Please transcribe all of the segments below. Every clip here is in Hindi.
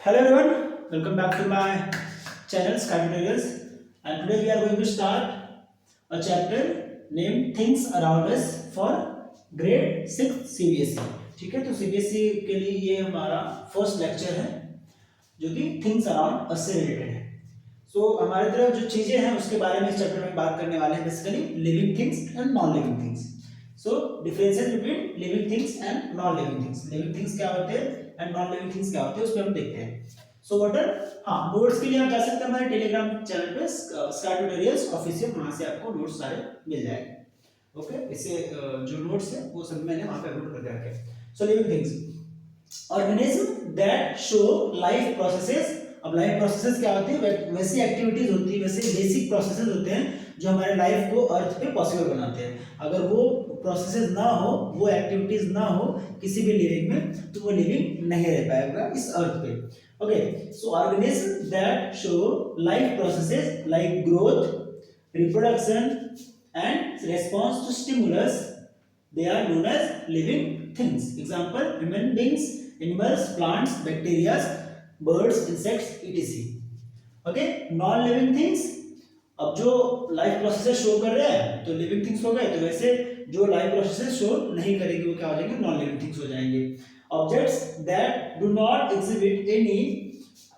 Hello everyone, welcome back to my channel Sky Tutorials, and today we are going to start a chapter named Things Around Us for grade 6 CBSE। ठीक है, तो CBSE के लिए ये हमारा फर्स्ट लेक्चर है जो कि थिंग्स अराउंड अस से रिलेटेड है। सो हमारी तरफ जो चीजें हैं उसके बारे में इस चैप्टर में बात करने वाले हैं, basically living things and non living things. So differences between living things and non living things. Living things क्या होते हैं एंड नॉन लिविंग थिंग्स क्या होते हैं उसको हम देखते हैं। सो व्हाट आर नोट्स के लिए आप जा सकते हैं हमारे टेलीग्राम चैनल पे स्काई ट्यूटोरियल्स ऑफिशियल, वहां से आपको नोट्स सारे मिल जाएंगे। ओके, इससे जो नोट्स है वो सब मैंने वहां पे अपलोड करके रखे हैं। So living things, organism that show life processes. अब लाइफ प्रोसेसेस क्या होती है? वैसी एक्टिविटीज होती है, वैसे बेसिक प्रोसेसेस होते हैं जो हमारे लाइफ को अर्थ पे पॉसिबल बनाते हैं। अगर वो प्रोसेसेस ना हो, वो एक्टिविटीज ना हो किसी भी लिविंग में, तो वो लिविंग नहीं रह पाएगा इस अर्थ पे। Okay, so organism that show life processes like growth, reproduction and response to stimulus, they are known as living things. Example: human beings, animals, plants, bacteria, birds, insects, etc. Okay, non living things, अब जो लाइफ प्रोसेसेस शो कर रहे हैं तो लिविंग थिंग्स हो गए, तो वैसे जो लाइफ प्रोसेसेस शो नहीं करेंगे वो क्या हो जाएंगे? नॉन लिविंग थिंग्स हो जाएंगे। Objects that do not exhibit any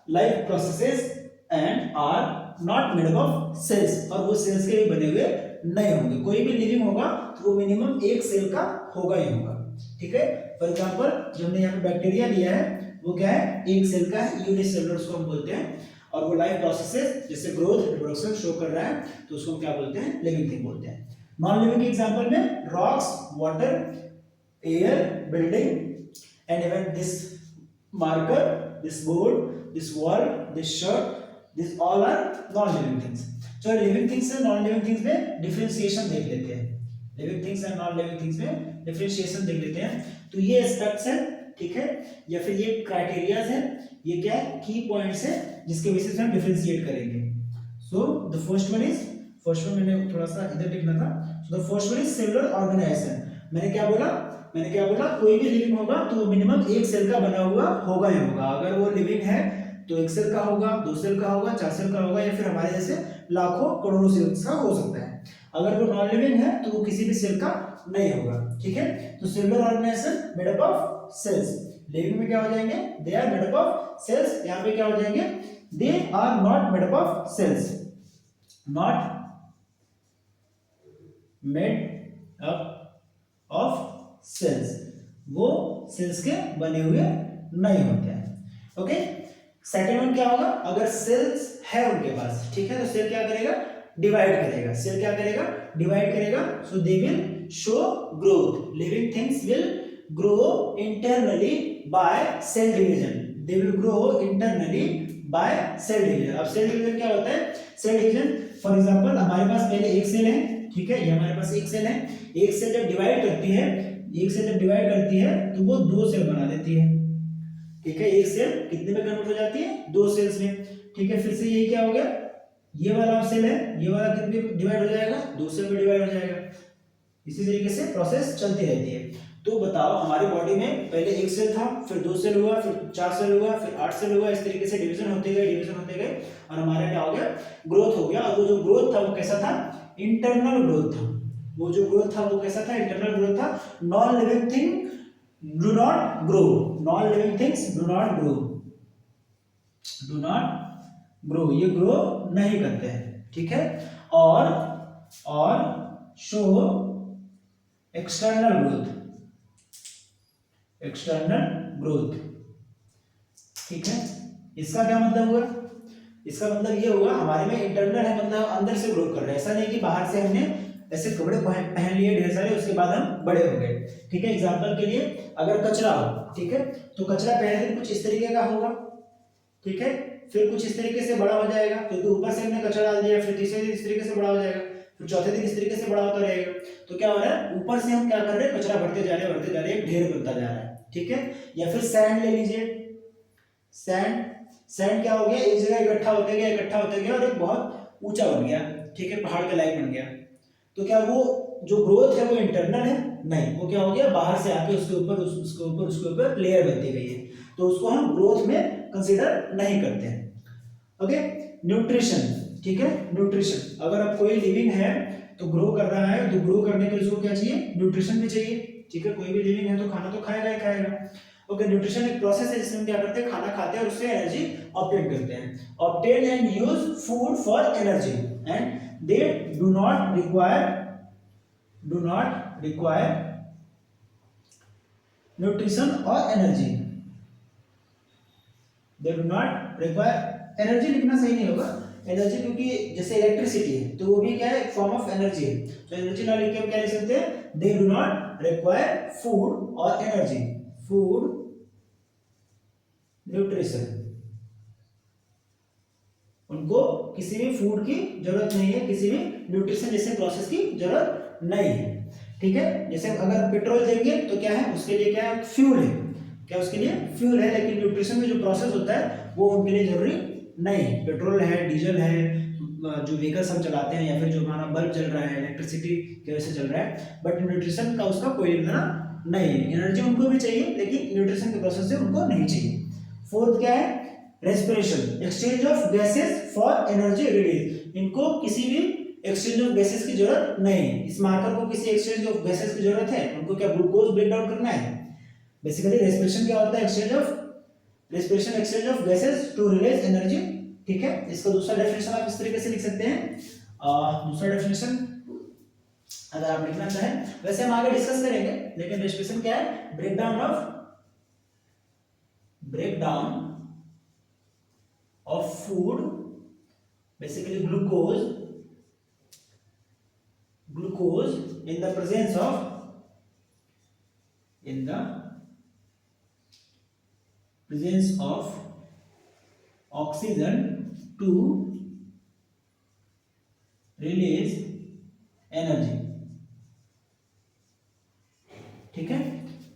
life processes and are not made up of cells, और वो सेल्स के भी बने हुए नहीं होंगे। कोई भी लिविंग होगा तो वो मिनिमम एक सेल का होगा ही होगा। ठीक है, फॉर एग्जांपल जो हमने यहाँ पे बैक्टीरिया लिया है वो क्या है? एक सेल का है, यूनिसेलुलर उसको हम बोलते हैं। और वो लाइफ प्रोसेसेस जैसे ग्रोथ, रिप्रोडक्शन शो कर रहा है तो उसको हम क्या बोलते हैं? लिविंग थिंग बोलते हैं। नॉन लिविंग के एग्जांपल में rocks, water, air, building and even this marker, this board, this wall, this shirt, this all are non living things. तो लिविंग थिंग्स से नॉन लिविंग थिंग्स में डिफरेंशिएशन देख लेते हैं। Living things and non living things में डिफरेंशिएशन देख लेते हैं। तो ये एस्पेक्ट्स हैं, ठीक है, या फिर ये क्राइटेरियाज हैं, ये क्या है? की पॉइंट्स हैं जिसके बेसिस पे हम डिफरेंशिएट करेंगे। सो द फर्स्ट वन मैंने थोड़ा सा इधर लिखना था। So the first one is cellular organisation. मैंने क्या बोला कोई भी लिविंग होगा तो वो मिनिमम एक सेल का बना हुआ होगा ही होगा। अगर वो लिविंग है तो एक सेल का होगा, दो सेल का होगा, चार सेल का होगा, या फिर हमारे जैसे लाखों करोड़ों सेल्स का हो सकता है। अगर वो नॉन लिविंग है तो वो किसी भी सेल का नहीं होगा। ठीक है, तो cellular organisation made up of cells. Living में क्या हो जाएंगे? They are made up of cells. यहाँ पे क्या हो जाएंगे? They are not made up of cells, not made up of cells, वो सेल्स के बने हुए नहीं होते हैं। ओके, सेकेंड वन क्या होगा? अगर सेल्स है उनके पास, ठीक है, तो सेल क्या करेगा? डिवाइड करेगा। सेल क्या करेगा? डिवाइड करेगा। So they will show growth. Living things will grow internally by cell division. They will grow internally by cell division. अब सेल डिवीजन क्या होता है? सेल डिवीजन फॉर एग्जांपल हमारे पास पहले एक सेल है, ठीक है, ये हमारे पास एक सेल है। एक सेल जब डिवाइड करती है, एक सेल जब डिवाइड करती है तो वो दो सेल बना देती है। ठीक है, एक सेल कितने में कन्वर्ट हो जाती है? दो सेल्स में। ठीक है, फिर से ये क्या हो गया? ये वाला सेल है, ये वाला कितने में डिवाइड हो जाएगा? दो सेल में डिवाइड हो जाएगा। इसी तरीके से प्रोसेस चलती रहती है। तो बताओ, हमारी बॉडी में पहले एक सेल था, फिर दो सेल हुआ, फिर चार सेल हुआ, फिर आठ सेल हुआ, इस तरीके से डिवीजन होते गए और हमारा क्या हो गया? ग्रोथ हो गया। और वो जो ग्रोथ था वो कैसा था? इंटरनल ग्रोथ था। वो जो ग्रोथ था वो कैसा था? इंटरनल ग्रोथ था। Non living thing do not grow, non living things do not grow, ये ग्रो नहीं करते हैं। ठीक है, और शो एक्सटर्नल ग्रोथ। ठीक है, इसका क्या मतलब हुआ? इसका मतलब ये हुआ हमारे में इंटरनल है, मतलब अंदर से ग्रो कर रहे हैं। ऐसा नहीं कि बाहर से हमने ऐसे कपड़े पहन लिए ढेर सारे, उसके बाद हम बड़े हो गए। ठीक है, एग्जांपल के लिए अगर कचरा हो, ठीक है, तो कचरा पहले दिन कुछ इस तरीके का होगा, ठीक है, फिर कुछ इस तरीके से बड़ा हो जाएगा, क्योंकि ऊपर से हमने कचरा डाल दिया, फिर तीसरे दिन इस तरीके से बड़ा हो जाएगा, फिर चौथे दिन इस तरीके से बड़ा होता रहेगा। तो क्या हो रहा है? ऊपर से हम क्या कर रहे हैं? कचरा भरते जा रहे हैं, ढेर बनता जा रहा है। ठीक है, या फिर सैंड ले लीजिए। सैंड क्या हो गया? एक जगह इकट्ठा होते गया और एक बहुत ऊंचा बन गया। ठीक है, पहाड़ के लायक बन गया। तो क्या वो जो ग्रोथ है वो इंटरनल है? नहीं, वो क्या हो गया? बाहर से आके उसके ऊपर लेयर बनती गई है। तो उसको हम ग्रोथ में कंसीडर नहीं करते हैं। ओके, न्यूट्रिशन, ठीक है, न्यूट्रिशन, अगर अब कोई लिविंग है तो ग्रो कर रहा है, तो ग्रो करने के लिए उसको क्या चाहिए, न्यूट्रिशन भी चाहिए, ठीक है, कोई भी लिविंग है तो खाना तो खाएगा ही खाएगा। ओके, न्यूट्रिशन एक प्रोसेस है जिसमें हम क्या करते हैं, खाना खाते हैं और उससे एनर्जी ऑब्टेन करते हैं। Obtain and use food for energy and they do not require nutrition और energy, they do not require energy, लिखना सही नहीं होगा एनर्जी, क्योंकि जैसे इलेक्ट्रिसिटी है तो वो भी क्या है, एक फॉर्म ऑफ एनर्जी है, तो एनर्जी ना लिख के हम क्या लिख सकते हैं, दे डू नॉट रिक्वायर फूड और एनर्जी, फूड न्यूट्रिशन, उनको किसी भी फूड की जरूरत नहीं है, किसी भी न्यूट्रिशन जैसे प्रोसेस की जरूरत नहीं है, ठीक है। जैसे अगर पेट्रोल देंगे तो क्या है, उसके लिए क्या है, फ्यूल है, क्या उसके लिए फ्यूल है, लेकिन न्यूट्रिशन में जो प्रोसेस होता है वो उनके लिए जरूरी नहीं है। पेट्रोल है, डीजल है, जो व्हीकल्स हम चलाते हैं या फिर जो हमारा बल्ब चल रहा है इलेक्ट्रिसिटी की वजह से चल रहा है, बट न्यूट्रिशन का उसका कोई लेना नहीं है। एनर्जी उनको भी चाहिए लेकिन न्यूट्रिशन के प्रोसेस से उनको नहीं चाहिए। फोर्थ क्या है, respiration, exchange of gases for energy release, इनको किसी भी एक्सचेंज ऑफ गैसेस की जरूरत नहीं है। इस मार्कर को किसी एक्सचेंज ऑफ गैसेस की जरूरत है, उनको क्या ग्लूकोज ब्रेक डाउन करना है। बेसिकली रेस्पिरेशन क्या होता है, exchange of gases to release energy, ठीक है। इसका दूसरा डेफिनेशन आप इस तरीके से लिख सकते हैं, दूसरा डेफिनेशन अगर आप लिखना चाहें, वैसे हम आगे डिस्कस करेंगे, लेकिन रेस्पिरेशन क्या है, breakdown of food, basically glucose in the presence of oxygen to release energy, ठीक है।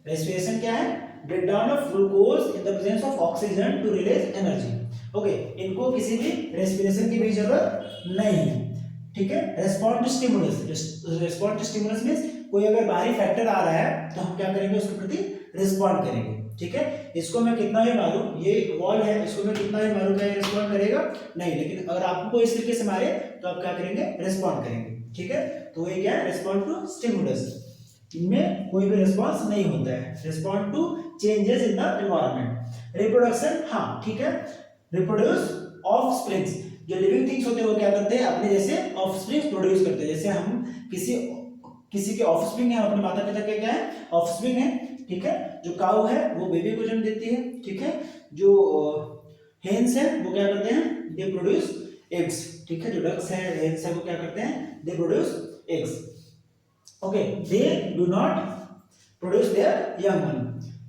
रेस्पिरेशन क्या है, breakdown of glucose in the presence of oxygen to release energy. Okay, इनको किसी भी रेस्पिरेशन की भी जरूरत नहीं है, ठीक है। रेस्पॉन्ड टू स्टिमुलस मींस कोई अगर बाहरी फैक्टर आ रहा है तो हम क्या करेंगे, उसके प्रति रिस्पॉन्ड करेंगे, ठीक है। इसको मैं कितना भी मारूं, ये वॉल है, इसको मैं कितना भी मारूं, क्या रिस्पॉन्ड करेगा नहीं, लेकिन अगर आपको इस तरीके से मारे तो आप क्या करेंगे, रिस्पॉन्ड करेंगे, ठीक है। तो ये क्या है, रिस्पॉन्ड टू स्टिमुलस, इनमें कोई भी रिस्पॉन्स नहीं होता है। Respond to changes in the environment. Reproduction, हाँ ठीक है, रिप्रोड्यूस ऑफस्प्रिंग्स, जो लिविंग थिंग्स होते हैं वो क्या करते हैं, अपने जैसे ऑफस्प्रिंग्स प्रोड्यूस करते हैं। जैसे हम किसी के ऑफस्प्रिंग है, अपने माता पिता के क्या है, ऑफस्प्रिंग है, ठीक है। जो काऊ है वो बेबी को जन्म देती है, ठीक है। जो हेन्स है वो क्या करते हैं, दे प्रोड्यूस एग्स, ठीक है। जो डक्स है, हेन्स है, वो क्या करते हैं, they produce eggs. Okay, they do not produce their young one,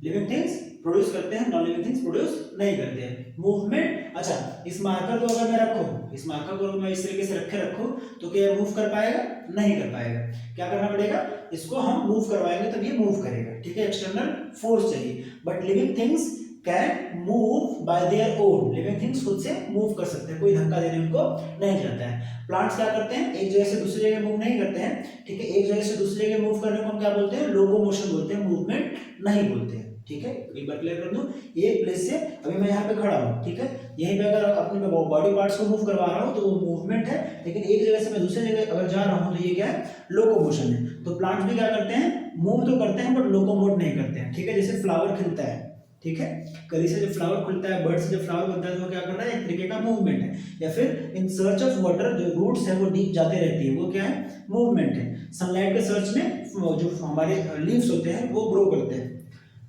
living things produce करते हैं, नॉन लिविंग थिंग्स प्रोड्यूस नहीं करते हैं। मूवमेंट, अच्छा इस मार्कर को अगर मैं रखूं, इस मार्कर को मैं इस तरीके से रखूं तो क्या मूव कर पाएगा, नहीं कर पाएगा। क्या करना पड़ेगा, इसको हम मूव करवाएंगे तब ये मूव करेगा, ठीक है। एक्सटर्नल फोर्स चाहिए, but living things can move by their own, living things खुद से मूव कर सकते हैं, कोई धक्का देने उनको नहीं जाता है। प्लांट्स क्या करते हैं, एक जगह से दूसरी जगह मूव नहीं करते हैं, ठीक है। एक जगह से दूसरी जगह मूव करने को हम क्या बोलते हैं, लोकोमोशन बोलते हैं, मूवमेंट नहीं बोलते हैं, ठीक है। एक बार क्लियर कर दूं, एक प्लेस से अभी मैं यहाँ पे खड़ा हूँ, ठीक है, यहीं पे अगर अपने बॉडी पार्ट्स को मूव करवा रहा हूँ तो वो मूवमेंट है, लेकिन एक जगह से मैं दूसरी जगह अगर जा रहा हूँ तो ये क्या है, लोकोमोशन है। तो प्लांट्स भी क्या करते हैं, मूव तो करते हैं बट लोकोमोट नहीं करते हैं, ठीक है। जैसे फ्लावर खिलता है, ठीक है, कली से जब फ्लावर खुलता है, बर्ड से जब फ्लावर बनता है तो वो क्या कर रहा है, एक तरीके का मूवमेंट है। या फिर इन सर्च ऑफ वाटर, जो रूट्स है वो डीप जाते रहती है, वो क्या है, मूवमेंट है। सनलाइट के सर्च में जो हमारे लीव्स होते हैं वो ग्रो करते हैं,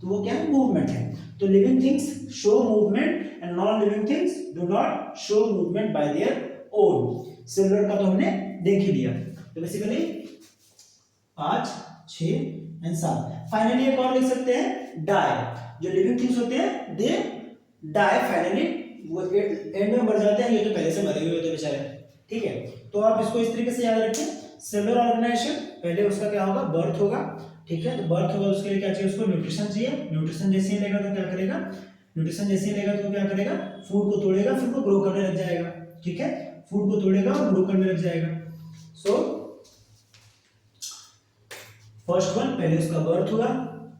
तो वो क्या है, मूवमेंट है। तो living things show movement and non living things do not show movement by their own. Silver का तो हमने देख ही लिया। तो बेसिकली 5, 6 एंड 7। फाइनली एक और लिख सकते हैं, डाई, जो लिविंग थिंग्स होते हैं दे डाई फाइनली, वो एंड में मर जाते हैं, ये तो पहले से मरे हुए होते हैं बेचारे, ठीक है। तो आप इसको इस तरीके से याद रखें, सेलुलर ऑर्गेनाइजेशन पहले उसका क्या होगा, बर्थ होगा, ठीक है। तो बर्थ होगा, उसके लिए क्या चाहिए, उसको न्यूट्रिशन चाहिए। न्यूट्रिशन जैसे ही लेगा तो क्या करेगा, न्यूट्रिशन जैसे ही लेगा तो क्या करेगा, फूड को तोड़ेगा, फिर वो ग्रो करने लग जाएगा, ठीक है। फूड को तोड़ेगा और ग्रो करने लग जाएगा। सो फर्स्ट वन पहले उसका बर्थ हुआ,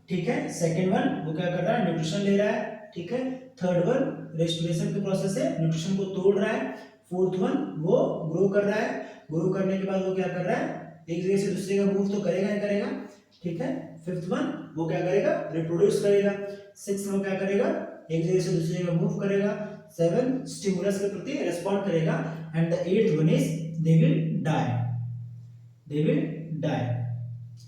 ठीक है। सेकंड वन वो क्या कर रहा है, न्यूट्रिशन ले रहा है, ठीक है। थर्ड वन रेस्पिरेशन की प्रोसेस है, न्यूट्रिशन को तोड़ रहा है। फोर्थ वन वो ग्रो कर रहा है, ग्रो करने के बाद वो क्या कर रहा है, एक जगह से दूसरी जगह मूव तो करेगा ही करेगा, ठीक है। फिफ्थ वन वो क्या करेगा, रिप्रोड्यूस करेगा। सिक्स वो क्या करेगा, एक जगह से दूसरी जगह मूव करेगा। सेवन स्टिमुलस के प्रति रेस्पॉन्ड करेगा। And the eighth one is they will die, they will die.